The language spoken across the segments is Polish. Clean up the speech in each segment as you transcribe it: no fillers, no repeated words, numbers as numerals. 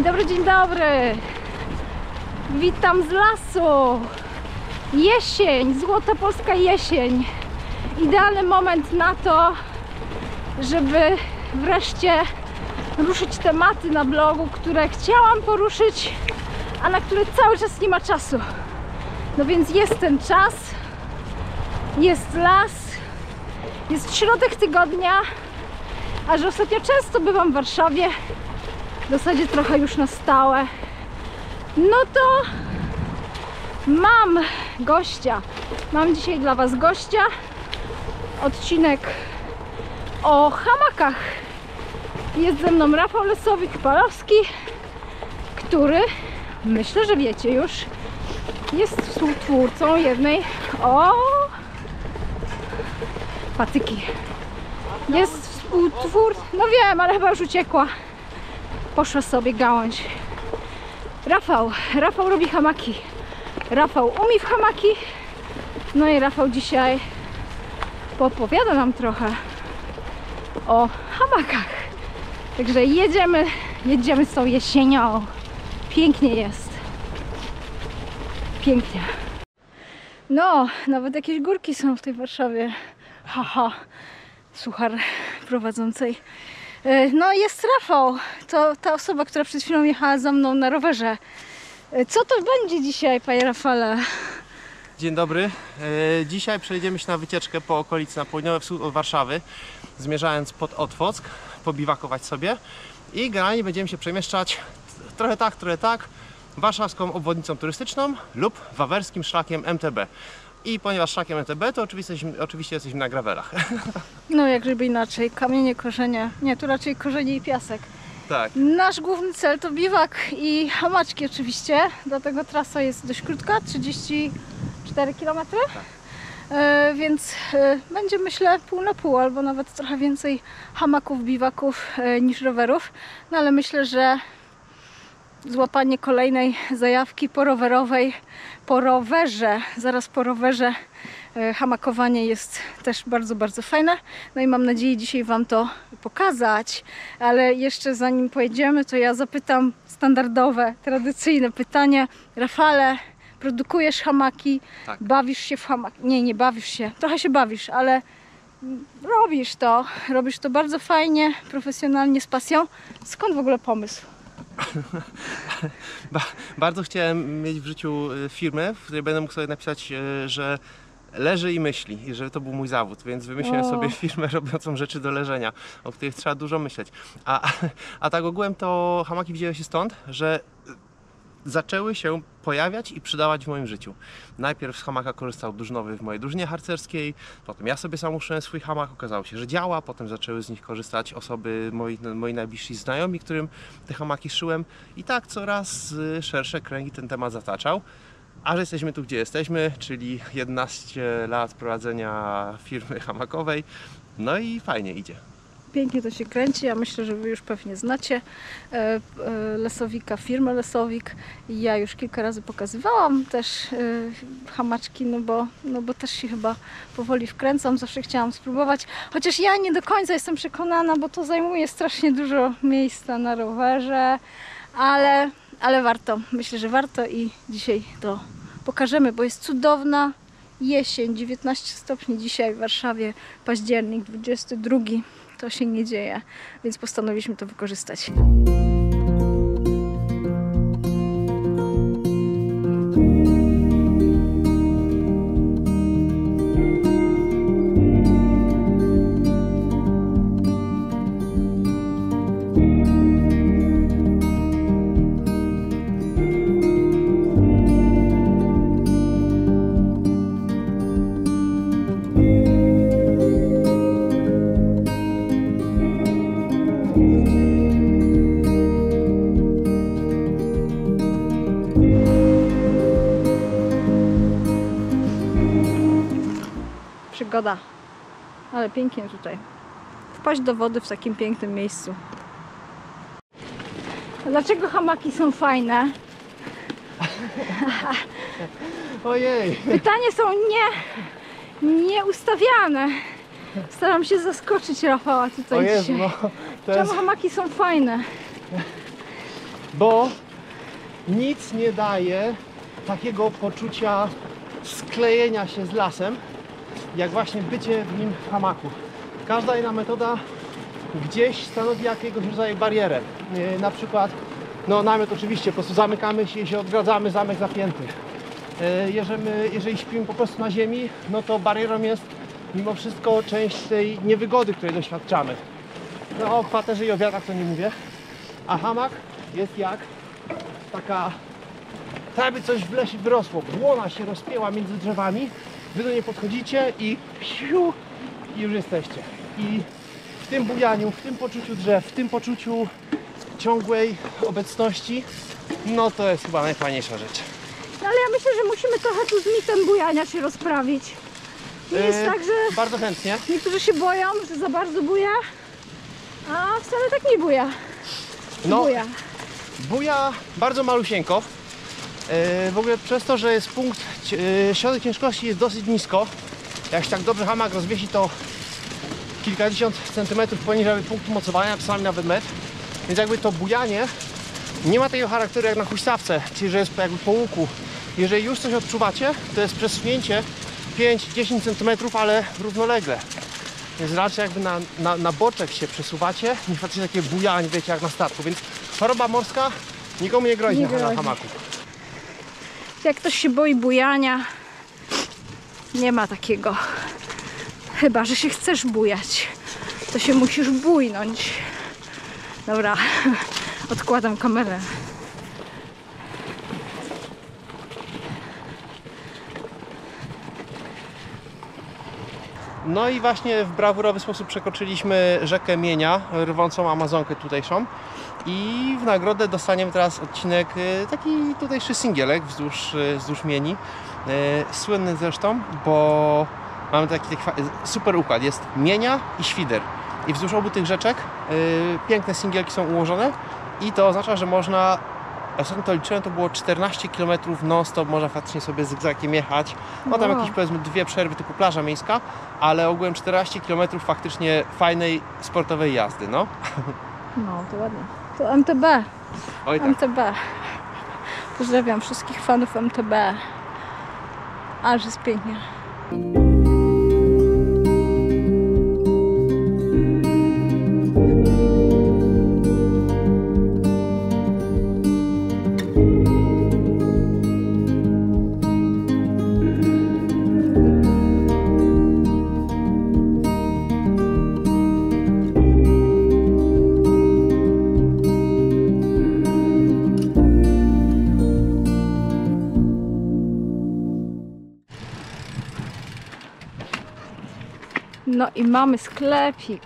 Dzień dobry! Witam z lasu! Jesień, złota polska jesień. Idealny moment na to, żeby wreszcie ruszyć tematy na blogu, które chciałam poruszyć, a na które cały czas nie ma czasu. No więc jest ten czas, jest las, jest środek tygodnia, a że ostatnio często bywam w Warszawie, w zasadzie trochę już na stałe, no to mam gościa. Mam dzisiaj dla Was gościa. Odcinek o hamakach. Jest ze mną Rafał Lesowik-Palowski, który, myślę, że wiecie już, jest współtwórcą jednej patyki. Jest współtwórcą, no wiem, ale chyba już uciekła. Poszła sobie gałąź. Rafał robi hamaki. Rafał umie w hamaki. No i Rafał dzisiaj poopowiada nam trochę o hamakach. Także jedziemy z tą jesienią. Pięknie jest. Pięknie. No, nawet jakieś górki są w tej Warszawie. Haha, suchar prowadzącej. No jest Rafał, to ta osoba, która przed chwilą jechała za mną na rowerze. Co to będzie dzisiaj, panie Rafale? Dzień dobry. Dzisiaj przejdziemy się na wycieczkę po okolicy na południowy wschód od Warszawy, zmierzając pod Otwock, pobiwakować sobie i generalnie będziemy się przemieszczać trochę tak, warszawską obwodnicą turystyczną lub wawerskim szlakiem MTB. I ponieważ szlakiem MTB, to oczywiście jesteśmy na gravelach. No jak żeby inaczej, kamienie, korzenie, nie, tu raczej korzenie i piasek. Tak. Nasz główny cel to biwak i hamaczki oczywiście, dlatego trasa jest dość krótka, 34 km. Tak. Więc będzie, myślę, pół na pół, albo nawet trochę więcej hamaków, biwaków niż rowerów. No ale myślę, że złapanie kolejnej zajawki zaraz po rowerze, hamakowanie jest też bardzo, bardzo fajne. No i mam nadzieję dzisiaj Wam to pokazać, ale jeszcze zanim pojedziemy, to ja zapytam standardowe, tradycyjne pytanie. Rafale, produkujesz hamaki? Tak. Bawisz się w hamaki? Nie bawisz się, trochę się bawisz, ale robisz to bardzo fajnie, profesjonalnie, z pasją. Skąd w ogóle pomysł? Bardzo chciałem mieć w życiu firmę, w której będę mógł sobie napisać, że leży i myśli, i że to był mój zawód, więc wymyśliłem sobie firmę robiącą rzeczy do leżenia, o których trzeba dużo myśleć. A tak ogółem to hamaki wzięły się stąd, że zaczęły się pojawiać i przydawać w moim życiu. Najpierw z hamaka korzystał drużynowy w mojej drużynie harcerskiej, potem ja sobie sam uszyłem swój hamak, okazało się, że działa, potem zaczęły z nich korzystać osoby, moi najbliżsi znajomi, którym te hamaki szyłem i tak coraz szersze kręgi ten temat zataczał. A że jesteśmy tu, gdzie jesteśmy, czyli 11 lat prowadzenia firmy hamakowej, no i fajnie idzie. Pięknie to się kręci, ja myślę, że Wy już pewnie znacie Lesowika, firmę Lesowik. Ja już kilka razy pokazywałam też hamaczki, no bo też się chyba powoli wkręcam, zawsze chciałam spróbować. Chociaż ja nie do końca jestem przekonana, bo to zajmuje strasznie dużo miejsca na rowerze, ale warto, myślę, że warto i dzisiaj to pokażemy, bo jest cudowna jesień, 19 stopni dzisiaj w Warszawie, październik 22. To się nie dzieje, więc postanowiliśmy to wykorzystać. Przygoda, ale pięknie tutaj. Wpaść do wody w takim pięknym miejscu. A dlaczego hamaki są fajne? Ojej! Pytanie są nieustawiane. Staram się zaskoczyć Rafała tutaj dzisiaj. No, Czemu hamaki są fajne? bo nic nie daje takiego poczucia sklejenia się z lasem, jak właśnie bycie w nim w hamaku. Każda inna metoda gdzieś stanowi jakiegoś rodzaju barierę. Na przykład, no namiot oczywiście, po prostu zamykamy się odgradzamy, zamek zapięty. Jeżeli śpimy po prostu na ziemi, no to barierą jest mimo wszystko część tej niewygody, której doświadczamy. No o kwaterze i o wiatrach to nie mówię. A hamak jest jak taka, tak jakby coś w lesie wyrosło. Błona się rozpięła między drzewami, wy do niej podchodzicie i już jesteście. I w tym bujaniu, w tym poczuciu drzew, w tym poczuciu ciągłej obecności, no to jest chyba najfajniejsza rzecz. No ale ja myślę, że musimy trochę tu z mitem bujania się rozprawić. Nie jest tak, że Bardzo chętnie. niektórzy się boją, że za bardzo buja, a wcale tak nie buja. No, Buja. buja bardzo malusieńko. W ogóle przez to, że jest punkt, środek ciężkości jest dosyć nisko. Jak się tak dobrze hamak rozwiesi, to kilkadziesiąt centymetrów poniżej punktu mocowania, czasami nawet metr. Więc jakby to bujanie nie ma takiego charakteru jak na huśtawce, czyli że jest jakby po łuku. Jeżeli już coś odczuwacie, to jest przesunięcie 5-10 cm, ale równolegle. Więc raczej jakby na boczek się przesuwacie, niż faktycznie takie bujanie, wiecie, jak na statku. Więc choroba morska nikomu nie grozi na hamaku. Jak ktoś się boi bujania, nie ma takiego. Chyba że się chcesz bujać, to się musisz bujnąć. Dobra, odkładam kamerę. No i właśnie w brawurowy sposób przekroczyliśmy rzekę Mienia, rwącą Amazonkę tutejszą. I w nagrodę dostaniemy teraz odcinek, taki tutejszy singielek wzdłuż Mieni. Słynny zresztą, bo mamy taki super układ. Jest Mienia i Świder. I wzdłuż obu tych rzeczek piękne singielki są ułożone. I to oznacza, że można, ostatnio to liczyłem, to było 14 km non-stop, można faktycznie sobie zygzakiem jechać. No tam jakieś powiedzmy 2 przerwy typu plaża miejska, ale ogółem 14 km faktycznie fajnej, sportowej jazdy, no. No, to ładnie. To MTB. Oj tak. MTB. Pozdrawiam wszystkich fanów MTB. Aż jest pięknie. No i mamy sklepik.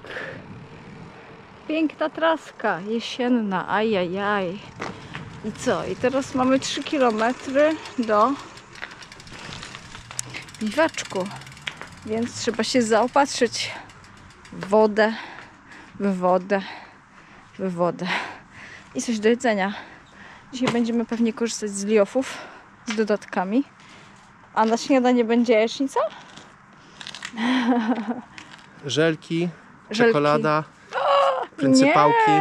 Piękna traska jesienna, ajajaj. I co? I teraz mamy 3 km do biwaczku. Więc trzeba się zaopatrzyć w wodę, w wodę, w wodę. I coś do jedzenia. Dzisiaj będziemy pewnie korzystać z liofów, z dodatkami. A na śniadanie będzie jajecznica? Żelki, czekolada, pryncypałki,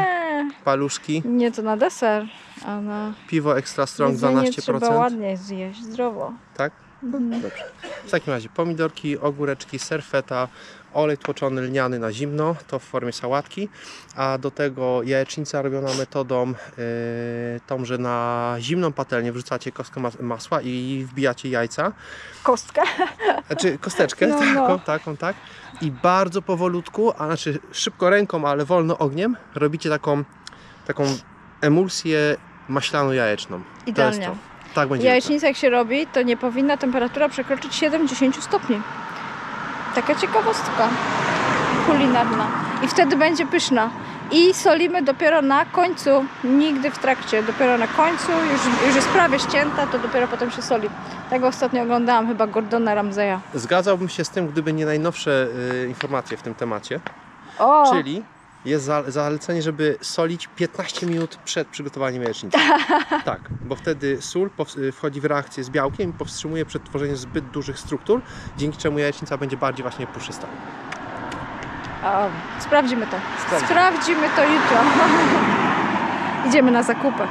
paluszki. Nie, to na deser, a na Piwo Extra Strong jedzenie 12%. trzeba ładnie zjeść, zdrowo. Tak? Dobrze. W takim razie pomidorki, ogóreczki, serfeta, olej tłoczony lniany na zimno, to w formie sałatki, a do tego jajecznica robiona metodą tą, że na zimną patelnię wrzucacie kostkę masła i wbijacie jajca. Kostkę? Znaczy kosteczkę, No. taką, tak. I bardzo powolutku, a znaczy szybko ręką, ale wolno ogniem, robicie taką emulsję maślano-jajeczną. Idealnie. To jest to. Tak będzie. Jajecznica jak się robi, to nie powinna temperatura przekroczyć 70 stopni. Taka ciekawostka kulinarna. I wtedy będzie pyszna. I solimy dopiero na końcu, nigdy w trakcie. Dopiero na końcu, już jest prawie ścięta, to dopiero potem się soli. Tego ostatnio oglądałam chyba Gordona Ramsaya. Zgadzałbym się z tym, gdyby nie najnowsze informacje w tym temacie. O! Czyli jest zalecenie, żeby solić 15 minut przed przygotowaniem jajecznicy. Tak, bo wtedy sól wchodzi w reakcję z białkiem i powstrzymuje przed tworzeniem zbyt dużych struktur, dzięki czemu jajecznica będzie bardziej właśnie puszysta. Sprawdzimy to. Sprawdzimy to jutro. Idziemy na zakupek.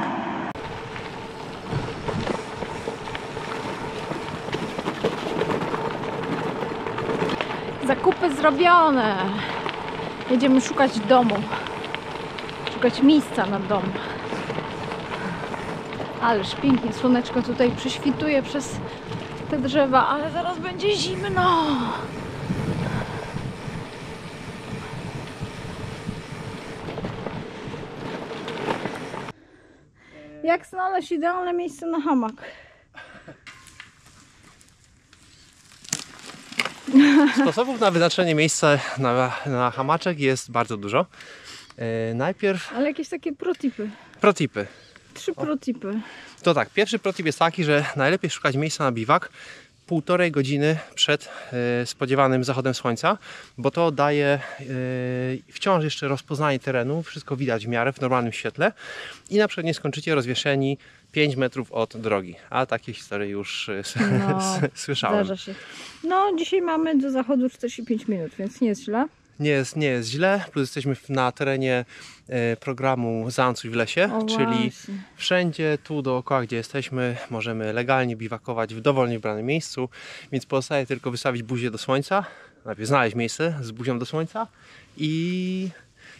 Zakupy zrobione. Jedziemy szukać domu. Szukać miejsca na dom. Ależ pięknie słoneczko tutaj przyśwituje przez te drzewa, ale zaraz będzie zimno. Jak znaleźć idealne miejsce na hamak? Sposobów na wyznaczenie miejsca na hamaczek jest bardzo dużo. Najpierw Ale jakieś takie protipy. protipy. 3 protipy. To tak, pierwszy protip jest taki, że najlepiej szukać miejsca na biwak 1,5 godziny przed spodziewanym zachodem słońca, bo to daje wciąż jeszcze rozpoznanie terenu, wszystko widać w miarę w normalnym świetle i na przykład nie skończycie rozwieszeni 5 metrów od drogi, a takie historie już słyszałem. Zdarza się. No, dzisiaj mamy do zachodu 45 minut, więc nie jest źle. Nie jest źle, plus jesteśmy na terenie programu Zancuj w lesie, czyli Właśnie. wszędzie tu dookoła, gdzie jesteśmy, możemy legalnie biwakować w dowolnie wybranym miejscu, więc pozostaje tylko wystawić buzię do słońca, najpierw znaleźć miejsce z buzią do słońca i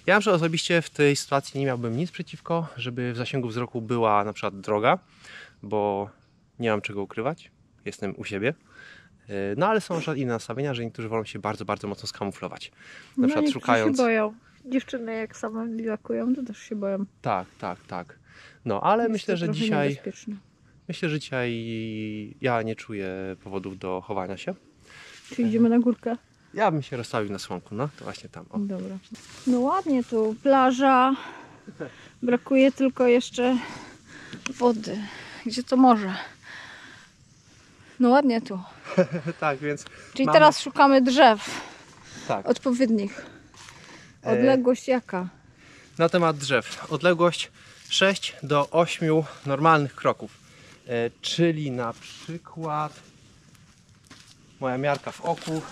ja na przykład osobiście w tej sytuacji nie miałbym nic przeciwko, żeby w zasięgu wzroku była na przykład droga, bo nie mam czego ukrywać, jestem u siebie. No ale są inne nastawienia, że niektórzy wolą się bardzo, bardzo mocno skamuflować. Na przykład szukając... się boją. Dziewczyny jak same biwakują, to też się boją. Tak. No ale Jest myślę, to że trochę dzisiaj niebezpieczne. ja nie czuję powodów do chowania się. Czy idziemy na górkę? Ja bym się rozstawił na słonku, no to właśnie tam. O. Dobra. No ładnie tu, plaża. Brakuje tylko jeszcze wody. Gdzie to morze? No ładnie tu. Tak, więc Czyli mamy- teraz szukamy drzew tak. odpowiednich. Odległość jaka? Na temat drzew. Odległość 6 do 8 normalnych kroków. Czyli na przykład moja miarka w oku.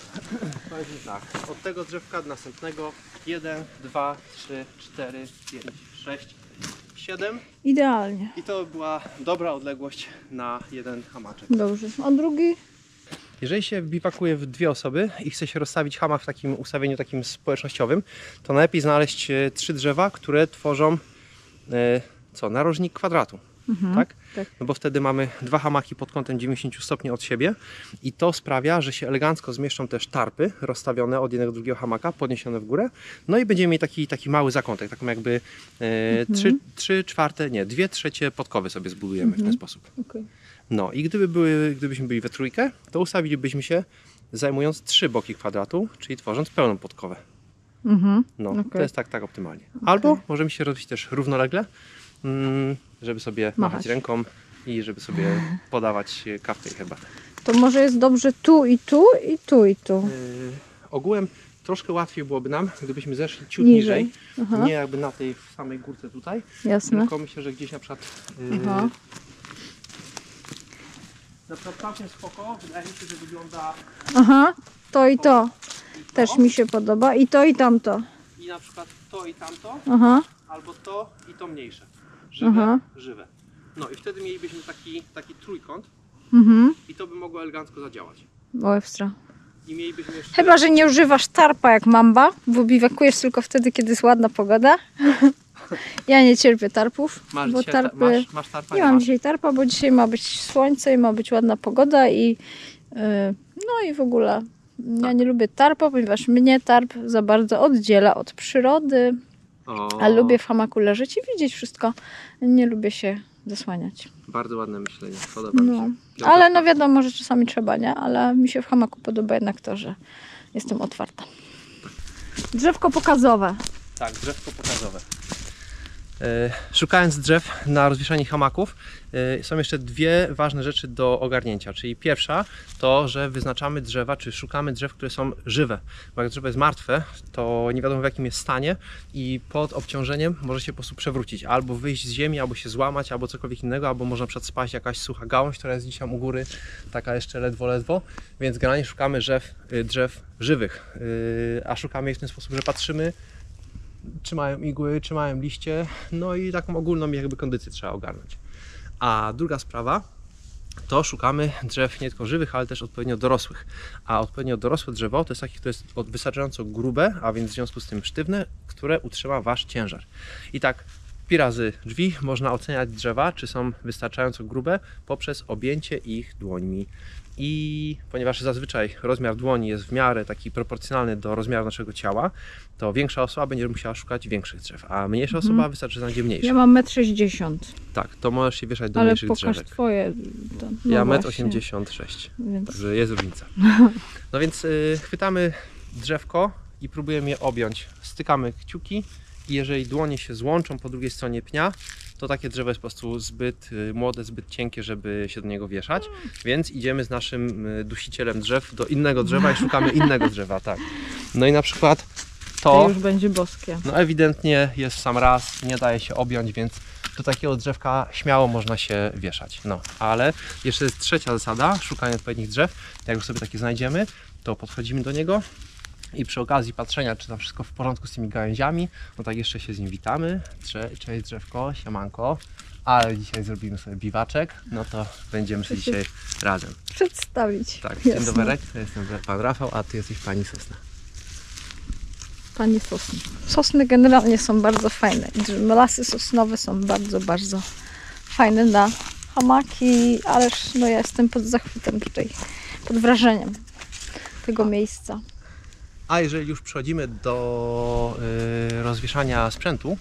Powiedzmy tak, od tego drzewka do następnego 1, 2, 3, 4, 5, 6, 7 Idealnie. i to była dobra odległość na jeden hamaczek. Dobrze. A drugi? Jeżeli się biwakuje w 2 osoby i chce się rozstawić hamak w takim ustawieniu takim społecznościowym, to najlepiej znaleźć 3 drzewa, które tworzą narożnik kwadratu. Tak? Tak. No bo wtedy mamy 2 hamaki pod kątem 90 stopni od siebie i to sprawia, że się elegancko zmieszczą też tarpy rozstawione od jednego do drugiego hamaka, podniesione w górę. No i będziemy mieli taki mały zakątek, taką jakby 2/3 podkowy sobie zbudujemy w ten sposób. Okay. No i gdybyśmy byli we trójkę, to ustawilibyśmy się zajmując 3 boki kwadratu, czyli tworząc pełną podkowę. No, okej. to jest tak optymalnie. Albo możemy się robić też równolegle, żeby sobie machać ręką i żeby sobie podawać kawkę i herbatę. To może jest dobrze tu i tu i tu i tu. Ogółem troszkę łatwiej byłoby nam, gdybyśmy zeszli ciut Niżej. niżej. Aha. Nie jakby na tej samej górce tutaj, Jasne. tylko myślę, że gdzieś na przykład Aha. całkiem spoko, wydaje mi się, że wygląda Aha, to i to. Też mi się podoba. I to i tamto. i na przykład to i tamto, Aha. albo to i to mniejsze. Aha. Żywe. No i wtedy mielibyśmy taki trójkąt i to by mogło elegancko zadziałać. O, ekstra. I mielibyśmy jeszcze... Chyba, że nie używasz tarpa jak mamba, bo biwakujesz tylko wtedy, kiedy jest ładna pogoda. Ja nie cierpię tarpów, Masz bo dzisiaj tarpy... masz tarpa? Nie mam dzisiaj tarpa, bo dzisiaj ma być słońce i ma być ładna pogoda i no i w ogóle ja nie lubię tarpa, ponieważ mnie tarp za bardzo oddziela od przyrody, a lubię w hamaku leżeć i widzieć wszystko. Nie lubię się zasłaniać. Bardzo ładne myślenie, podoba mi No. się. Ale no wiadomo, że czasami trzeba, nie? Ale mi się w hamaku podoba jednak to, że jestem otwarta. Drzewko pokazowe. Tak, drzewko pokazowe. Szukając drzew na rozwieszanie hamaków, są jeszcze 2 ważne rzeczy do ogarnięcia. Czyli pierwsza to, że wyznaczamy drzewa, czy szukamy drzew, które są żywe. Bo jak drzewo jest martwe, to nie wiadomo w jakim jest stanie i pod obciążeniem może się po prostu przewrócić. Albo wyjść z ziemi, albo się złamać, albo cokolwiek innego, albo może na przykład spaść jakaś sucha gałąź, która jest gdzieś tam u góry, taka jeszcze ledwo. Więc generalnie szukamy drzew żywych, a szukamy ich w ten sposób, że patrzymy, czy mają igły, czy mają liście, no i taką ogólną jakby kondycję trzeba ogarnąć. A druga sprawa to szukamy drzew nie tylko żywych, ale też odpowiednio dorosłych. A odpowiednio dorosłe drzewo to jest takie, które jest wystarczająco grube, a więc w związku z tym sztywne, które utrzyma Wasz ciężar. I tak pi razy drzwi można oceniać drzewa, czy są wystarczająco grube poprzez objęcie ich dłońmi. I ponieważ zazwyczaj rozmiar dłoni jest w miarę taki proporcjonalny do rozmiaru naszego ciała, to większa osoba będzie musiała szukać większych drzew, a mniejsza osoba wystarczy, że znajdzie mniejsze. Ja mam 1,60 m. Tak, to możesz się wieszać do Ale mniejszych pokaż drzewek. twoje. To, Ja właśnie. 1,86 m, Więc... także jest różnica. No więc chwytamy drzewko i próbujemy je objąć. Stykamy kciuki i jeżeli dłonie się złączą po drugiej stronie pnia, to takie drzewo jest po prostu zbyt młode, zbyt cienkie, żeby się do niego wieszać, więc idziemy z naszym dusicielem drzew do innego drzewa i szukamy innego drzewa, tak. No i na przykład To już będzie boskie. no ewidentnie jest w sam raz, nie daje się objąć, więc do takiego drzewka śmiało można się wieszać. No, ale jeszcze jest trzecia zasada, szukania odpowiednich drzew. Jak już sobie takie znajdziemy, to podchodzimy do niego i przy okazji patrzenia, czy tam wszystko w porządku z tymi gałęziami, no tak jeszcze się z nim witamy. Cześć drzewko, siemanko. Ale dzisiaj zrobimy sobie biwaczek, no to będziemy sobie dzisiaj razem. Przedstawić. Tak, Jasne. dzień dobry, to jestem pan Rafał, a ty jesteś pani Sosna. Pani sosny. Sosny generalnie są bardzo fajne. Lasy sosnowe są bardzo, bardzo fajne na hamaki, ależ no ja jestem pod zachwytem tutaj, pod wrażeniem tego miejsca. A jeżeli już przechodzimy do rozwieszania sprzętu,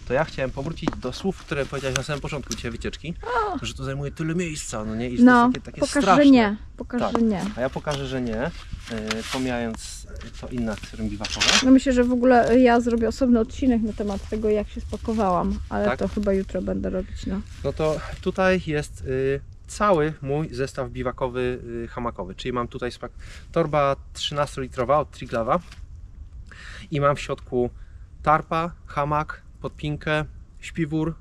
to ja chciałem powrócić do słów, które powiedziałeś na samym początku dzisiaj wycieczki, że to zajmuje tyle miejsca, no nie? I że No, to jest takie pokaż, straszne. że nie. Pokaż, Tak. że nie. A ja pokażę, że nie, pomijając to inne akcje biwakowe. No myślę, że w ogóle ja zrobię osobny odcinek na temat tego, jak się spakowałam, ale Tak? to chyba jutro będę robić, no. No to tutaj jest cały mój zestaw biwakowy, hamakowy, czyli mam tutaj torba 13-litrowa od Triglawa i mam w środku tarpa, hamak, podpinkę, śpiwór,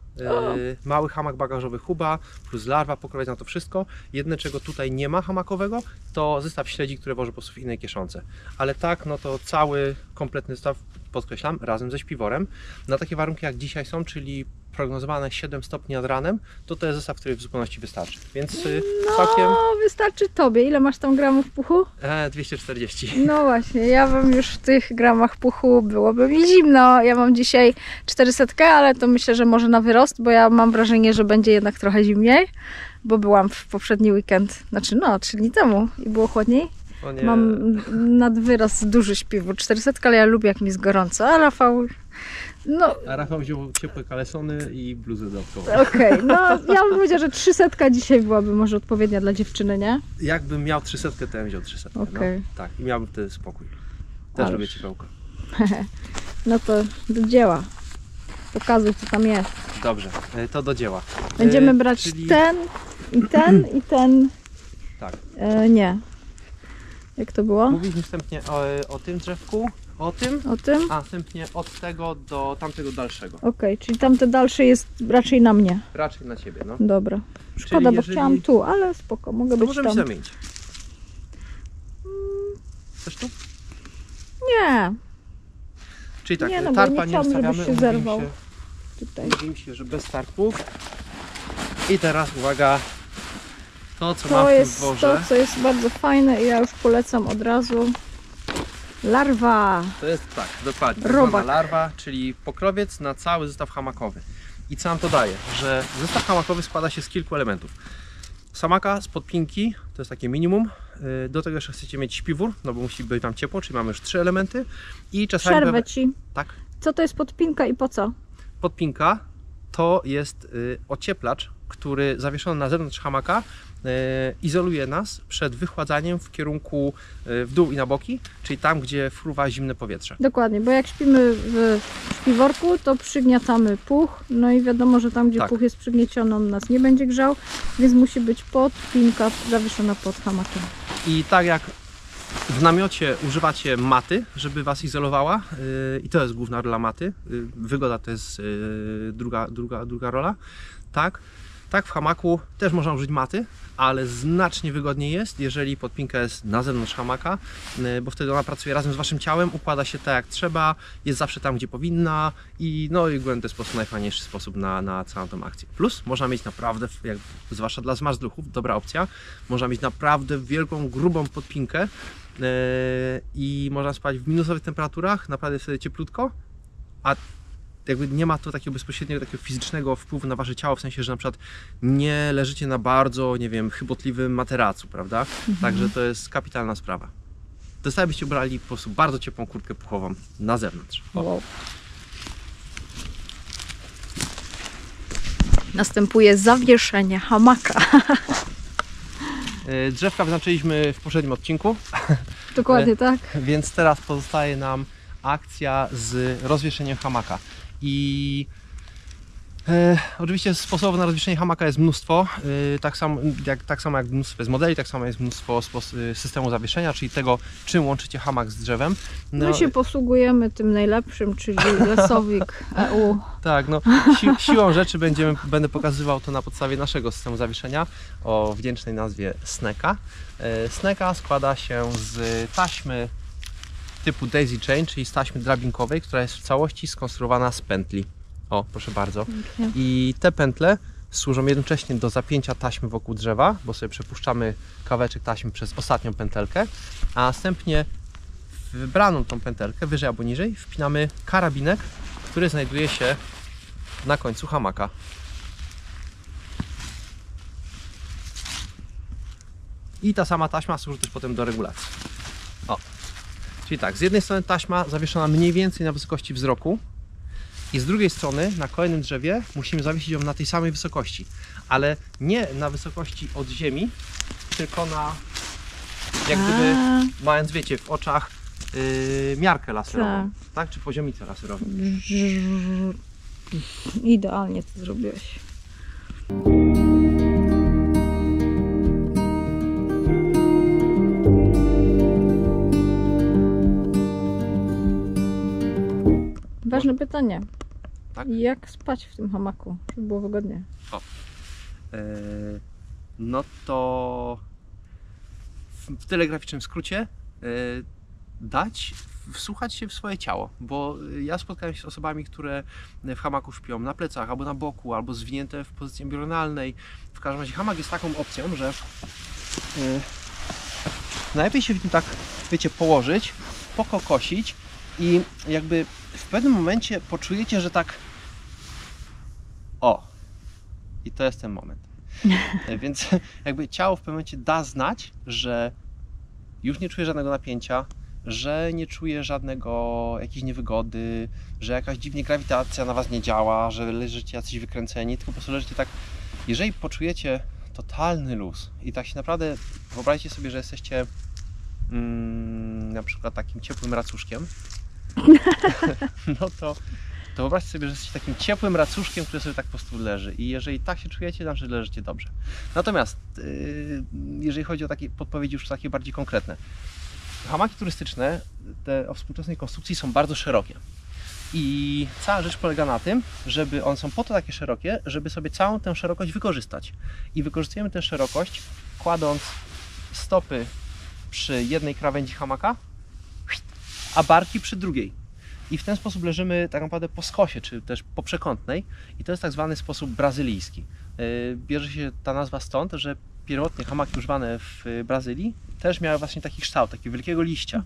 mały hamak bagażowy Huba, plus larwa, pokrowiec na to wszystko. Jedne, czego tutaj nie ma hamakowego, to zestaw śledzi, które włożę po prostu w innej kieszonce. Ale tak, no to cały kompletny zestaw, podkreślam, razem ze śpiworem. Na takie warunki jak dzisiaj są, czyli prognozowane 7 stopni nad ranem, to jest zestaw, który w zupełności wystarczy. Więc całkiem No, wystarczy tobie. Ile masz tam gramów puchu? 240. No właśnie, ja bym już w tych gramach puchu, byłoby mi zimno. Ja mam dzisiaj 400, ale to myślę, że może na wyrost, bo ja mam wrażenie, że będzie jednak trochę zimniej, bo byłam w poprzedni weekend, znaczy no 3 dni temu i było chłodniej. O nie. Mam nad wyrost duży śpiwór, 400, ale ja lubię jak mi jest gorąco, a Rafał, no A Rafał wziął ciepłe kalesony i bluzę dodatkową. okej, no ja bym powiedziała, że 300 dzisiaj byłaby może odpowiednia dla dziewczyny, nie? Jakbym miał 300, to ja bym wziął 300. Okej. No, tak, i miałbym wtedy spokój. Też Ależ. lubię ciepełko. No to do dzieła. Pokazuj, co tam jest. Dobrze, to do dzieła. Będziemy brać czyli... ten i ten. Tak. Nie. Jak to było? Mówiliśmy wstępnie o tym drzewku, o tym, O tym? a następnie od tego do tamtego dalszego. Okej, czyli tamte dalsze jest raczej na mnie. Raczej na ciebie, no. Dobra. Szkoda, bo jeżeli- chciałam tu, ale spoko, mogę To być możemy tam. się zamienić. Chcesz tu? Nie, Czyli tak, Nie, no bo tarpa nie nie chciałam, żebyś ustawiamy, się zerwał. tutaj. Mówimy się, że bez tarpów. I teraz uwaga, to co mam To w tym jest dworze, to, co jest bardzo fajne i ja już polecam od razu. Larwa. to jest tak, dokładnie, Robak. tak zwana larwa, czyli pokrowiec na cały zestaw hamakowy. I co nam to daje? Że zestaw hamakowy składa się z kilku elementów. Samaka z podpinki, to jest takie minimum. Do tego jeszcze chcecie mieć śpiwór, no bo musi być Wam ciepło, czyli mamy już 3 elementy. I czasami Przerwę ci. tak, Co to jest podpinka i po co? podpinka to jest ocieplacz, który zawieszony na zewnątrz hamaka izoluje nas przed wychładzaniem w kierunku w dół i na boki, czyli tam, gdzie fruwa zimne powietrze. Dokładnie, bo jak śpimy w śpiworku, to przygniatamy puch, no i wiadomo, że tam, gdzie Tak. puch jest przygnieciony, on nas nie będzie grzał, więc musi być podpinka zawieszona pod hamakiem. I tak jak w namiocie używacie maty, żeby Was izolowała, i to jest główna rola maty, wygoda to jest druga rola, tak? Tak, w hamaku też można użyć maty, ale znacznie wygodniej jest, jeżeli podpinka jest na zewnątrz hamaka, bo wtedy ona pracuje razem z Waszym ciałem, układa się tak jak trzeba, jest zawsze tam, gdzie powinna i no i to jest po prostu najfajniejszy sposób na całą tą akcję. Plus można mieć naprawdę, zwłaszcza dla zmarzluchów, dobra opcja, można mieć naprawdę wielką, grubą podpinkę i można spać w minusowych temperaturach, naprawdę wtedy cieplutko, a jakby nie ma to takiego bezpośredniego, takiego fizycznego wpływu na Wasze ciało, w sensie, że na przykład nie leżycie na bardzo, nie wiem, chybotliwym materacu, prawda? Także to jest kapitalna sprawa. Dostaję, byście ubrali po prostu bardzo ciepłą kurtkę puchową na zewnątrz. Wow. Następuje zawieszenie hamaka. Drzewka wyznaczyliśmy w poprzednim odcinku, Dokładnie tak. więc teraz pozostaje nam akcja z rozwieszeniem hamaka. I oczywiście sposobów na rozwieszenie hamaka jest mnóstwo, tak samo jak mnóstwo jest modeli, tak samo jest mnóstwo systemu zawieszenia, czyli tego, czym łączycie hamak z drzewem. My się posługujemy tym najlepszym, czyli Lesowik EU. Tak, no siłą rzeczy będę pokazywał to na podstawie naszego systemu zawieszenia o wdzięcznej nazwie Sneka. Sneka składa się z taśmy typu daisy chain, czyli z taśmy drabinkowej, która jest w całości skonstruowana z pętli. O, proszę bardzo. Pięknie. I te pętle służą jednocześnie do zapięcia taśmy wokół drzewa, bo sobie przepuszczamy kawałeczek taśmy przez ostatnią pętelkę, a następnie w wybraną tą pętelkę, wyżej albo niżej, wpinamy karabinek, który znajduje się na końcu hamaka. I ta sama taśma służy też potem do regulacji. O. Czyli tak, z jednej strony taśma zawieszona mniej więcej na wysokości wzroku i z drugiej strony na kolejnym drzewie musimy zawiesić ją na tej samej wysokości, ale nie na wysokości od ziemi, tylko na, jak gdyby mając, wiecie, w oczach miarkę laserową, tak? Czy poziomicę laserową. Idealnie to zrobiłeś. Ważne pytanie. Tak? Jak spać w tym hamaku, żeby było wygodnie? No to w telegraficznym skrócie wsłuchać się w swoje ciało, bo ja spotkałem się z osobami, które w hamaku śpią na plecach, albo na boku, albo zwinięte w pozycji embrionalnej. W każdym razie hamak jest taką opcją, że najlepiej się w nim tak, wiecie, położyć, pokokosić i jakby w pewnym momencie poczujecie, że tak i to jest ten moment. Więc jakby ciało w pewnym momencie da znać, że już nie czuje żadnego napięcia, że nie czuje jakiejś niewygody, że jakaś dziwnie grawitacja na Was nie działa, że leżycie jacyś wykręceni, tylko po prostu leżycie tak. Jeżeli poczujecie totalny luz i tak się naprawdę wyobraźcie sobie, że jesteście na przykład takim ciepłym racuszkiem, no to wyobraźcie sobie, że jesteście takim ciepłym racuszkiem, który sobie tak po prostu leży i jeżeli tak się czujecie, to znaczy, że leżycie dobrze. Natomiast jeżeli chodzi o takie podpowiedzi już takie bardziej konkretne, hamaki turystyczne, te o współczesnej konstrukcji, są bardzo szerokie i cała rzecz polega na tym, żeby one są po to takie szerokie, żeby sobie całą tę szerokość wykorzystać i wykorzystujemy tę szerokość kładąc stopy przy jednej krawędzi hamaka, a barki przy drugiej. I w ten sposób leżymy tak naprawdę po skosie, czy też po przekątnej i to jest tak zwany sposób brazylijski. Bierze się ta nazwa stąd, że pierwotnie hamaki używane w Brazylii też miały właśnie taki kształt, takiego wielkiego liścia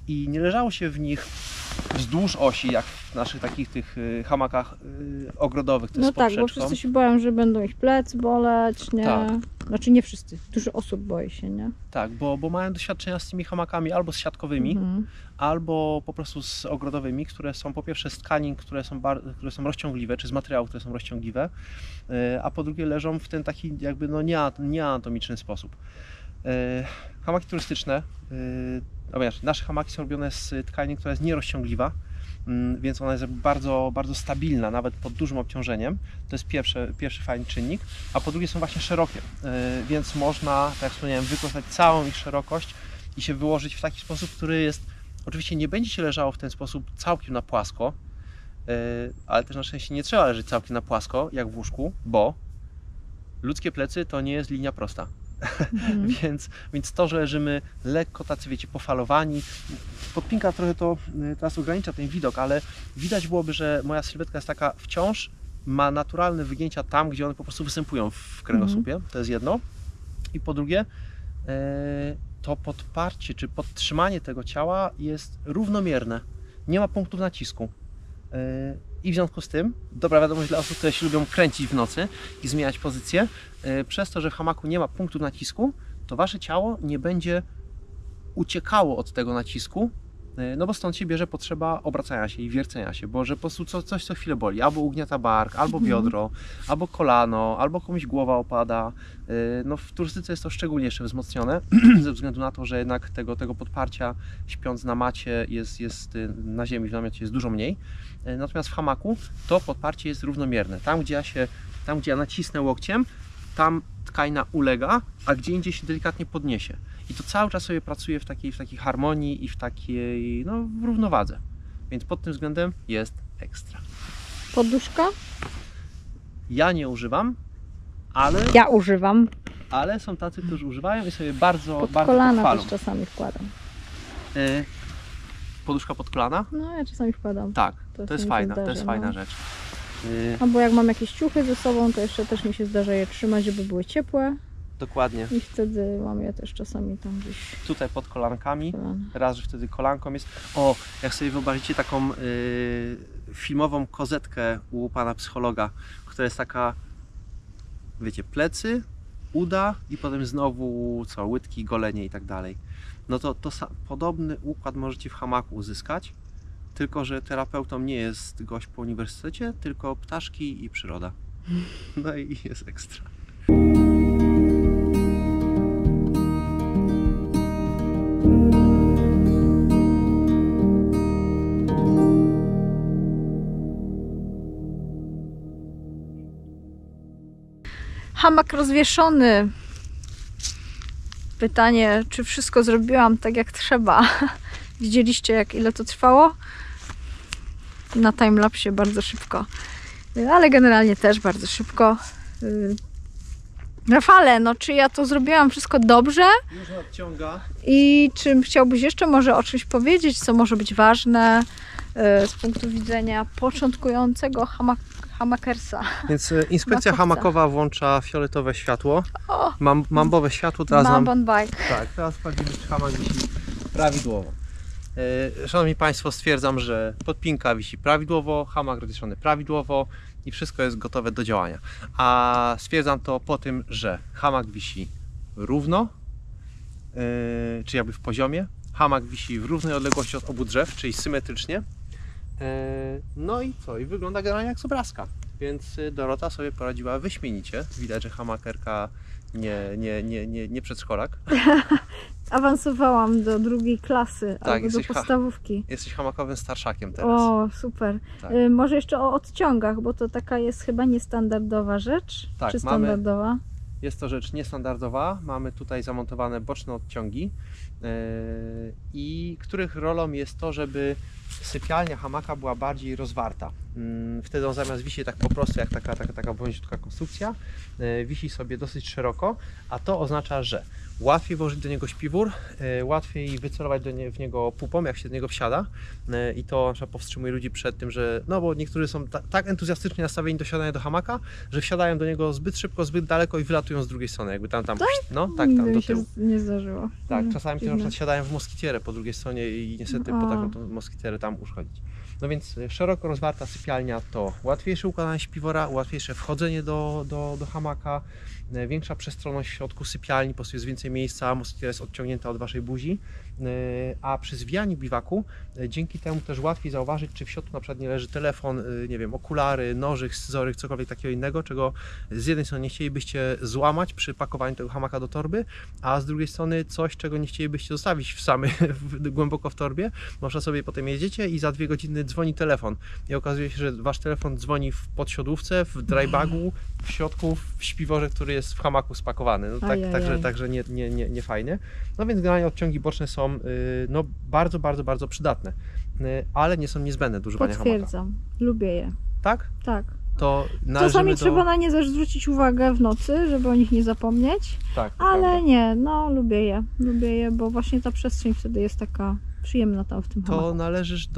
i nie leżało się w nich wzdłuż osi, jak w naszych takich tych hamakach ogrodowych, to jest No tak, bo wszyscy się boją, że będą ich plecy boleć, nie? Tak. Znaczy nie wszyscy, dużo osób boi się, nie? Tak, bo mają doświadczenia z tymi hamakami albo z siatkowymi, albo po prostu z ogrodowymi, które są po pierwsze z tkanin, które są rozciągliwe, czy z materiałów, które są rozciągliwe, a po drugie leżą w ten taki jakby no nieanatomiczny sposób. Hamaki turystyczne, nasze hamaki są robione z tkanin, która jest nierozciągliwa, więc ona jest bardzo, bardzo stabilna, nawet pod dużym obciążeniem. To jest pierwszy fajny czynnik, a po drugie są właśnie szerokie, więc można, tak jak wspomniałem, wykorzystać całą ich szerokość i się wyłożyć w taki sposób, który jest, oczywiście nie będzie się leżało w ten sposób całkiem na płasko, ale też na szczęście nie trzeba leżeć całkiem na płasko, jak w łóżku, bo Ludzkie plecy to nie jest linia prosta. Mhm. Więc to, że leżymy lekko tacy, wiecie, pofalowani, podpinka trochę to teraz ogranicza ten widok, ale widać byłoby, że moja sylwetka jest taka wciąż, ma naturalne wygięcia tam, gdzie one po prostu występują w kręgosłupie, to jest jedno. I po drugie, to podparcie czy podtrzymanie tego ciała jest równomierne, nie ma punktów nacisku. I w związku z tym, dobra wiadomość dla osób, które się lubią kręcić w nocy i zmieniać pozycję, przez to, że w hamaku nie ma punktów nacisku, to wasze ciało nie będzie uciekało od tego nacisku, no bo stąd się bierze potrzeba obracania się i wiercenia się, bo że po prostu coś co chwilę boli, albo ugniata bark, albo biodro, albo kolano, albo komuś głowa opada. No w turystyce jest to szczególnie jeszcze wzmocnione, ze względu na to, że jednak tego podparcia śpiąc na macie jest na ziemi, w namiocie jest dużo mniej. Natomiast w hamaku to podparcie jest równomierne. Tam gdzie ja nacisnę łokciem, tam tkaina ulega, a gdzie indziej się delikatnie podniesie. I to cały czas sobie pracuje w takiej harmonii i w takiej w równowadze. Więc pod tym względem jest ekstra. Poduszka? Ja nie używam, ale, Ja używam. ale są tacy, którzy używają i sobie bardzo Pod bardzo kolana pochwalą. też czasami wkładam. Poduszka pod kolana? No ja czasami wkładam. Tak, To to jest mi się fajna, zdarza, to jest fajna no. rzecz. Albo jak mam jakieś ciuchy ze sobą, to jeszcze też mi się zdarza je trzymać, żeby były ciepłe. Dokładnie. I wtedy mam je też czasami tam gdzieś Tutaj pod kolankami. kolana. Raz, że wtedy kolanką jest. O, jak sobie wyobrazicie taką filmową kozetkę u pana psychologa, która jest taka, wiecie, plecy, uda i potem znowu łydki, golenie i tak dalej. No to podobny układ możecie w hamaku uzyskać, tylko że terapeutą nie jest gość po uniwersytecie, tylko ptaszki i przyroda. No i jest ekstra. Hamak rozwieszony. Pytanie, czy wszystko zrobiłam tak jak trzeba. Widzieliście, ile to trwało? Na timelapsie bardzo szybko. Ale generalnie też bardzo szybko. Rafale, no czy ja to zrobiłam wszystko dobrze? Już nadciąga. I czy chciałbyś jeszcze może o czymś powiedzieć, co może być ważne z punktu widzenia początkującego hamakersa? Więc inspekcja Makowca. hamakowa włącza fioletowe światło, O, mambowe światło, teraz nam... Mambon Bike. Tak, teraz sprawdzimy, czy hamak wisi prawidłowo. Szanowni Państwo, stwierdzam, że podpinka wisi prawidłowo, hamak rozwieszony prawidłowo i wszystko jest gotowe do działania. A stwierdzam to po tym, że hamak wisi równo, czy jakby w poziomie, hamak wisi w równej odległości od obu drzew, czyli symetrycznie. No i co? I wygląda generalnie jak z obrazka. Więc Dorota sobie poradziła wyśmienicie. Widać, że hamakerka nie przedszkolak. Awansowałam do drugiej klasy albo do jesteś podstawówki. Jesteś hamakowym starszakiem teraz. O, super. Tak. Może jeszcze o odciągach, bo to taka jest chyba niestandardowa rzecz. Tak, Czy mamy- standardowa? Jest to rzecz niestandardowa. Mamy tutaj zamontowane boczne odciągi, i których rolą jest to, żeby sypialnia hamaka była bardziej rozwarta. Wtedy on zamiast wisieć tak po prostu jak taka wąziutka konstrukcja, wisi sobie dosyć szeroko, a to oznacza, że łatwiej włożyć do niego śpiwór, łatwiej wycelować w niego pupą, jak się do niego wsiada, i to na przykład powstrzymuje ludzi przed tym, że no bo niektórzy są tak entuzjastycznie nastawieni do siadania do hamaka, że wsiadają do niego zbyt szybko, zbyt daleko i wylatują z drugiej strony, jakby tam no tak, Nigdy tam do mi się tyłu. nie zdarzyło. Tak, czasami też na dziwne. przykład siadają w moskitierę po drugiej stronie i niestety A. potrafią tą moskitierę tam uszkodzić. No więc szeroko rozwarta sypialnia to łatwiejsze układanie śpiwora, łatwiejsze wchodzenie do hamaka, większa przestronność w środku sypialni, po prostu jest więcej miejsca, moskitiera jest odciągnięta od waszej buzi, a przy zwijaniu biwaku dzięki temu też łatwiej zauważyć, czy w środku na przykład nie leży telefon, nie wiem, okulary, nożyk, scyzoryk, cokolwiek takiego innego, czego z jednej strony nie chcielibyście złamać przy pakowaniu tego hamaka do torby, a z drugiej strony coś, czego nie chcielibyście zostawić głęboko w torbie, można sobie potem jedziecie i za 2 godziny dzwoni telefon i okazuje się, że wasz telefon dzwoni w podsiodówce, w drybagu, w środku, w śpiworze, który jest w hamaku spakowany. No, także nie fajnie. No więc generalnie odciągi boczne są no, bardzo, bardzo, bardzo przydatne, ale nie są niezbędne do używania hamaka. Potwierdzam. Lubię je. Tak? Tak. to należymy Czasami do... trzeba na nie też zwrócić uwagę w nocy, żeby o nich nie zapomnieć. Tak, to Ale prawda. nie, no lubię je, bo właśnie ta przestrzeń wtedy jest taka przyjemna tam w tym To hamaku. należysz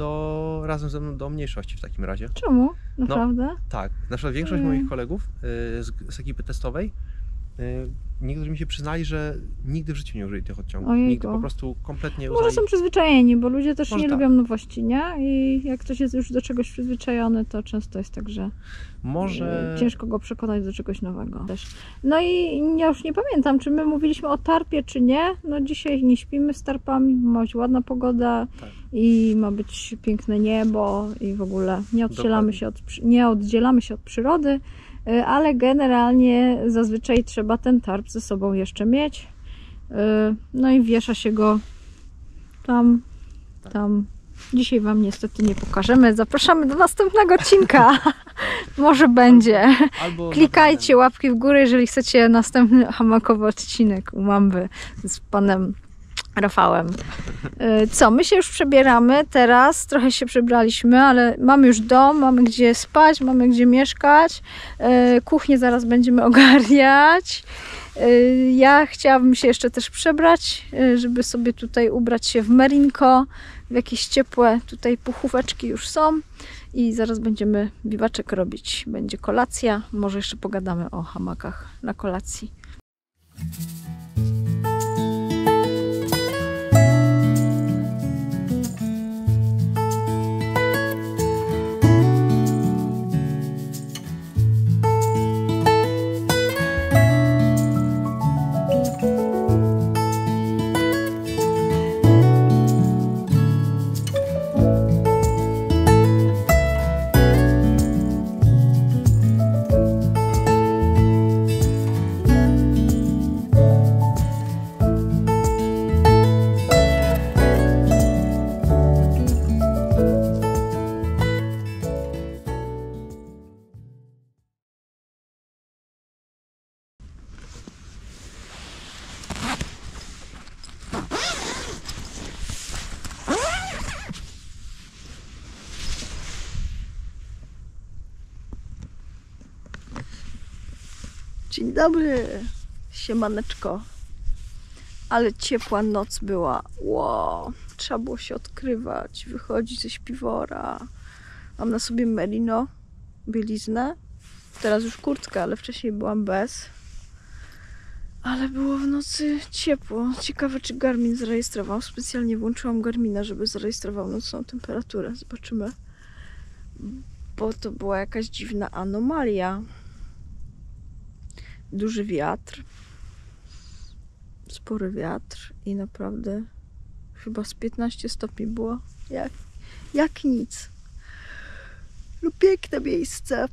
razem ze mną do mniejszości w takim razie. Czemu? Naprawdę? Tak, na przykład większość Mm. moich kolegów z ekipy testowej, niektórzy mi się przyznali, że nigdy w życiu nie użyli tych odciągów. Ojejku. Nigdy, po prostu kompletnie Może uznali. są przyzwyczajeni, bo ludzie też Może nie tak. lubią nowości, nie? I jak ktoś jest już do czegoś przyzwyczajony, to często jest tak, że Może... ciężko go przekonać do czegoś nowego też. No i ja już nie pamiętam, czy my mówiliśmy o tarpie, czy nie. No dzisiaj nie śpimy z tarpami, bo ma być ładna pogoda Tak. i ma być piękne niebo i w ogóle nie oddzielamy się od przyrody, ale generalnie zazwyczaj trzeba ten tarp ze sobą jeszcze mieć. No i wiesza się go tam. Dzisiaj Wam niestety nie pokażemy. Zapraszamy do następnego odcinka. Może będzie. Albo Klikajcie łapki w górę, jeżeli chcecie następny hamakowy odcinek u Mamby z panem Rafałem. Co, my się już przebieramy teraz, trochę się przebraliśmy, ale mamy już dom, mamy gdzie spać, mamy gdzie mieszkać. Kuchnię zaraz będziemy ogarniać. Ja chciałabym się jeszcze też przebrać, żeby sobie tutaj ubrać się w merinko, w jakieś ciepłe tutaj puchóweczki już są i zaraz będziemy biwaczek robić. Będzie kolacja, może jeszcze pogadamy o hamakach na kolacji. Dzień dobry, siemaneczko. Ale ciepła noc była. Wow, trzeba było się odkrywać, wychodzić ze śpiwora. Mam na sobie merino, bieliznę. Teraz już kurtkę, ale wcześniej byłam bez. Ale było w nocy ciepło. Ciekawe, czy Garmin zarejestrował. Specjalnie włączyłam Garmina, żeby zarejestrował nocną temperaturę. Zobaczymy. Bo to była jakaś dziwna anomalia. Duży wiatr. Spory wiatr i naprawdę chyba z 15 stopni było. Jak nic. No piękne miejsce.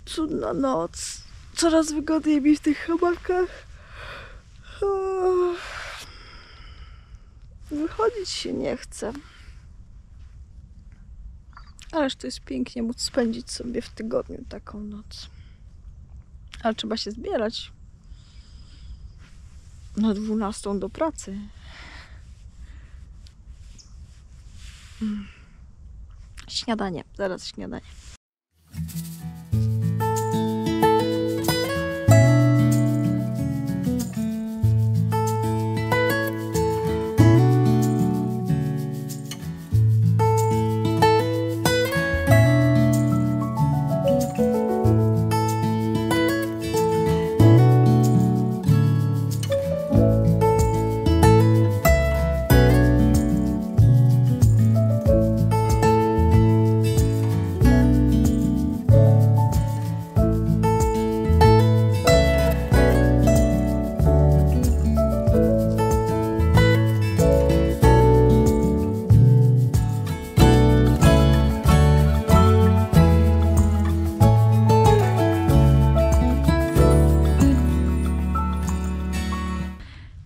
Cudna noc. Coraz wygodniej mi w tych hamakach. Wychodzić się nie chce. Ależ to jest pięknie móc spędzić sobie w tygodniu taką noc. Ale trzeba się zbierać na 12 do pracy. Śniadanie, zaraz śniadanie.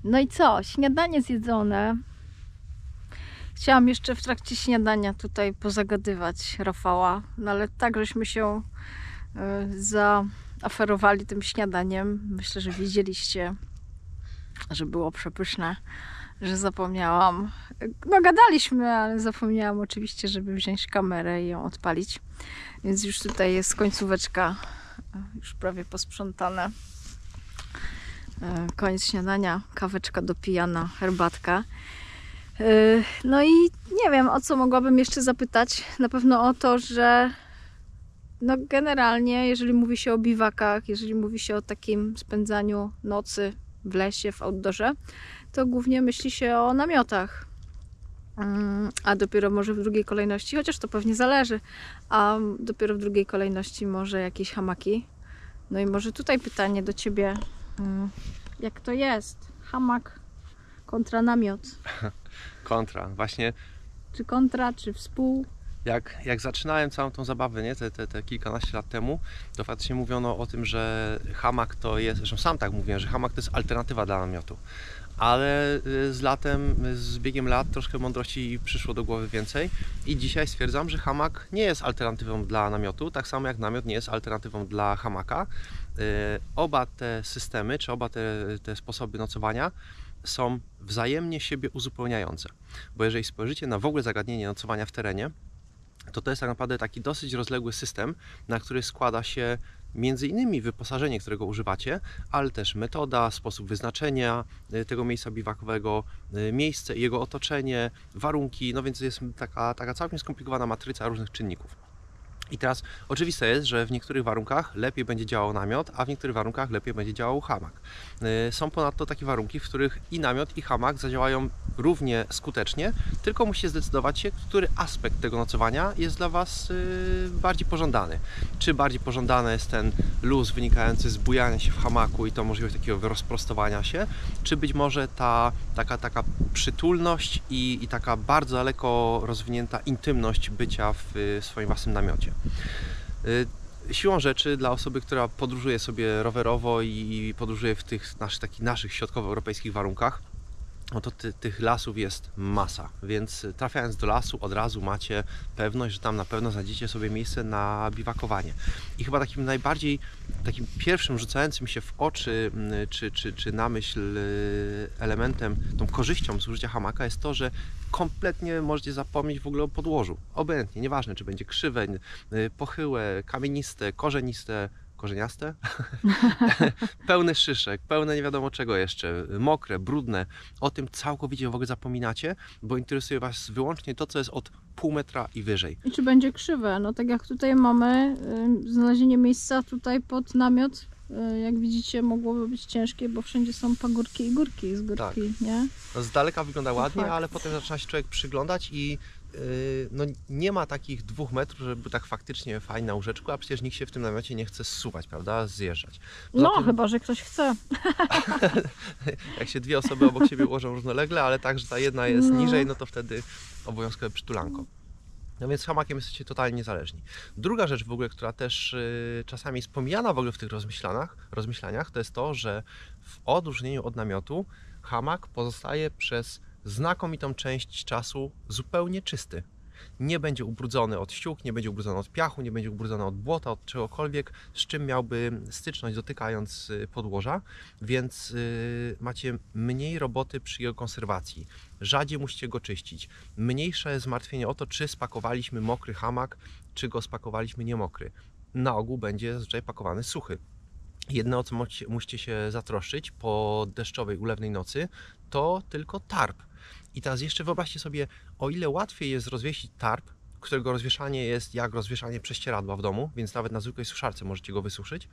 No i co? Śniadanie zjedzone. Chciałam jeszcze w trakcie śniadania tutaj pozagadywać Rafała, no ale tak żeśmy się zaaferowali tym śniadaniem. Myślę, że wiedzieliście, że było przepyszne, że zapomniałam. No gadaliśmy, ale zapomniałam oczywiście, żeby wziąć kamerę i ją odpalić. Więc już tutaj jest końcóweczka, już prawie posprzątane. Koniec śniadania, kaweczka dopijana, herbatka. No i nie wiem, o co mogłabym jeszcze zapytać. Na pewno o to, że no generalnie, jeżeli mówi się o biwakach, jeżeli mówi się o takim spędzaniu nocy w lesie, w outdoorze, to głównie myśli się o namiotach. A dopiero może w drugiej kolejności, chociaż to pewnie zależy, a dopiero w drugiej kolejności może jakieś hamaki. No i może tutaj pytanie do Ciebie, jak to jest? Hamak kontra namiot. Kontra. Właśnie Czy kontra, czy współ? jak zaczynałem całą tą zabawę, nie, te kilkanaście lat temu, to faktycznie mówiono o tym, że hamak to jest, zresztą sam tak mówiłem, że hamak to jest alternatywa dla namiotu. Ale z biegiem lat troszkę mądrości przyszło do głowy więcej i dzisiaj stwierdzam, że hamak nie jest alternatywą dla namiotu, tak samo jak namiot nie jest alternatywą dla hamaka. Oba te systemy, czy oba te sposoby nocowania są wzajemnie siebie uzupełniające. Bo jeżeli spojrzycie na w ogóle zagadnienie nocowania w terenie, to jest tak naprawdę taki dosyć rozległy system, na który składa się między innymi wyposażenie, którego używacie, ale też metoda, sposób wyznaczenia tego miejsca biwakowego, miejsce, jego otoczenie, warunki, no więc jest taka całkiem skomplikowana matryca różnych czynników. I teraz oczywiste jest, że w niektórych warunkach lepiej będzie działał namiot, a w niektórych warunkach lepiej będzie działał hamak. Są ponadto takie warunki, w których i namiot, i hamak zadziałają równie skutecznie, tylko musicie zdecydować się, który aspekt tego nocowania jest dla Was bardziej pożądany. Czy bardziej pożądany jest ten luz wynikający z bujania się w hamaku i to możliwość takiego rozprostowania się, czy być może ta taka przytulność i taka bardzo daleko rozwinięta intymność bycia w swoim własnym namiocie. Siłą rzeczy dla osoby, która podróżuje sobie rowerowo i podróżuje w tych naszych środkowoeuropejskich warunkach, no to tych lasów jest masa, więc trafiając do lasu od razu macie pewność, że tam na pewno znajdziecie sobie miejsce na biwakowanie. I chyba takim pierwszym rzucającym się w oczy czy na myśl elementem, tą korzyścią z użycia hamaka jest to, że kompletnie możecie zapomnieć w ogóle o podłożu. Obojętnie, nieważne czy będzie krzywe, pochyłe, kamieniste, korzeniaste, pełne szyszek, pełne nie wiadomo czego jeszcze, mokre, brudne, o tym całkowicie w ogóle zapominacie, bo interesuje Was wyłącznie to, co jest od pół metra i wyżej. I czy będzie krzywe? No tak jak tutaj mamy, znalezienie miejsca tutaj pod namiot, jak widzicie, mogłoby być ciężkie, bo wszędzie są pagórki i górki z górki, Tak. nie? No z daleka wygląda ładnie, fakt. ale potem zaczyna się człowiek przyglądać i no nie ma takich 2 metrów, żeby był tak faktycznie fajnie na łóżeczku, a przecież nikt się w tym namiocie nie chce zsuwać, prawda, zjeżdżać. Poza No, tym, chyba że ktoś chce. jak się 2 osoby obok siebie ułożą równolegle, ale tak, że ta jedna jest niżej, no to wtedy obowiązkowe przytulanko. No więc z hamakiem jesteście totalnie niezależni. Druga rzecz w ogóle, która też czasami jest pomijana w ogóle w tych rozmyślaniach, to jest to, że w odróżnieniu od namiotu hamak pozostaje przez znakomitą część czasu zupełnie czysty. Nie będzie ubrudzony od ściółk, nie będzie ubrudzony od piachu, nie będzie ubrudzony od błota, od czegokolwiek, z czym miałby styczność dotykając podłoża, więc macie mniej roboty przy jego konserwacji. Rzadziej musicie go czyścić. Mniejsze jest zmartwienie o to, czy spakowaliśmy mokry hamak, czy go spakowaliśmy niemokry. Na ogół będzie zazwyczaj pakowany suchy. Jedno, o co musicie się zatroszczyć po deszczowej, ulewnej nocy, to tylko tarp. I teraz jeszcze wyobraźcie sobie, o ile łatwiej jest rozwiesić tarp, którego rozwieszanie jest jak rozwieszanie prześcieradła w domu, więc nawet na zwykłej suszarce możecie go wysuszyć,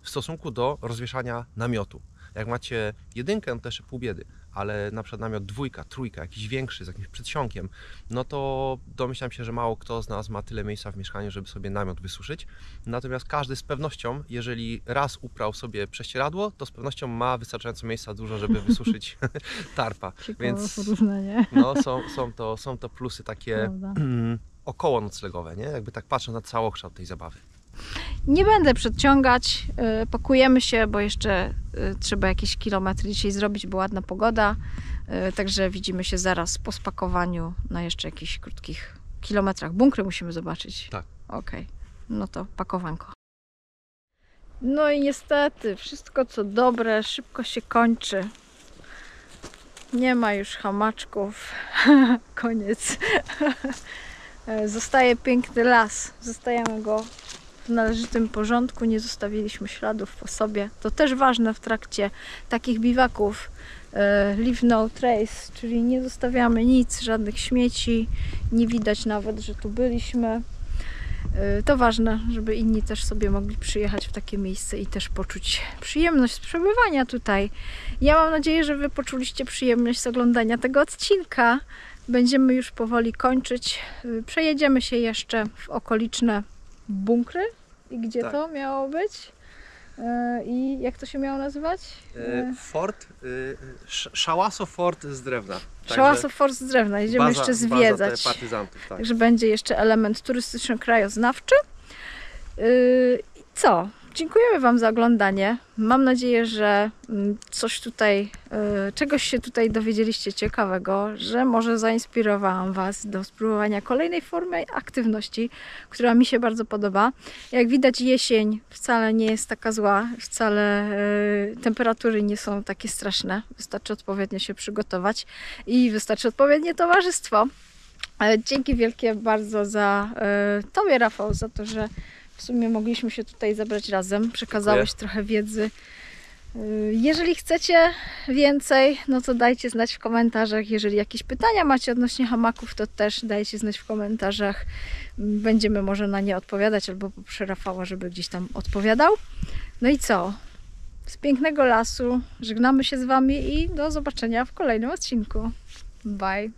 w stosunku do rozwieszania namiotu. Jak macie jedynkę, no to jeszcze pół biedy, ale na przykład namiot 2, 3, jakiś większy, z jakimś przedsionkiem, no to domyślam się, że mało kto z nas ma tyle miejsca w mieszkaniu, żeby sobie namiot wysuszyć. Natomiast każdy z pewnością, jeżeli raz uprał sobie prześcieradło, to z pewnością ma wystarczająco miejsca dużo, żeby wysuszyć tarpa. Ciekawe Więc porównanie. no, są to plusy takie Prawda. około noclegowe, nie? Jakby tak patrząc na całokształt tej zabawy. Nie będę przedciągać, pakujemy się, bo jeszcze trzeba jakieś kilometry dzisiaj zrobić, bo ładna pogoda, także widzimy się zaraz po spakowaniu na jeszcze jakichś krótkich kilometrach. Bunkry musimy zobaczyć. Tak. Okej, no to pakowanko. No i niestety wszystko co dobre szybko się kończy. Nie ma już hamaczków. Koniec. Zostaje piękny las. Zostajemy go w należytym porządku. Nie zostawiliśmy śladów po sobie. To też ważne w trakcie takich biwaków. Leave no trace, czyli nie zostawiamy nic, żadnych śmieci. Nie widać nawet, że tu byliśmy. To ważne, żeby inni też sobie mogli przyjechać w takie miejsce i też poczuć przyjemność z przebywania tutaj. Ja mam nadzieję, że Wy poczuliście przyjemność z oglądania tego odcinka. Będziemy już powoli kończyć. Przejedziemy się jeszcze w okoliczne bunkry. I gdzie Tak. to miało być? I jak to się miało nazywać? Fort, Szałaso Fort z drewna. Szałaso Fort z drewna. Jedziemy jeszcze zwiedzać. Baza partyzantów, tak. Także będzie jeszcze element turystyczno-krajoznawczy. Co? Dziękujemy Wam za oglądanie. Mam nadzieję, że coś tutaj, czegoś się tutaj dowiedzieliście ciekawego, że może zainspirowałam Was do spróbowania kolejnej formy aktywności, która mi się bardzo podoba. Jak widać, jesień wcale nie jest taka zła, wcale temperatury nie są takie straszne. Wystarczy odpowiednio się przygotować i wystarczy odpowiednie towarzystwo. Dzięki wielkie bardzo za Tobie, Rafał, za to, że w sumie mogliśmy się tutaj zebrać razem. Przekazałeś trochę wiedzy. Jeżeli chcecie więcej, no to dajcie znać w komentarzach. Jeżeli jakieś pytania macie odnośnie hamaków, to też dajcie znać w komentarzach. Będziemy może na nie odpowiadać, albo poproszę Rafała, żeby gdzieś tam odpowiadał. No i co? Z pięknego lasu żegnamy się z Wami i do zobaczenia w kolejnym odcinku. Bye!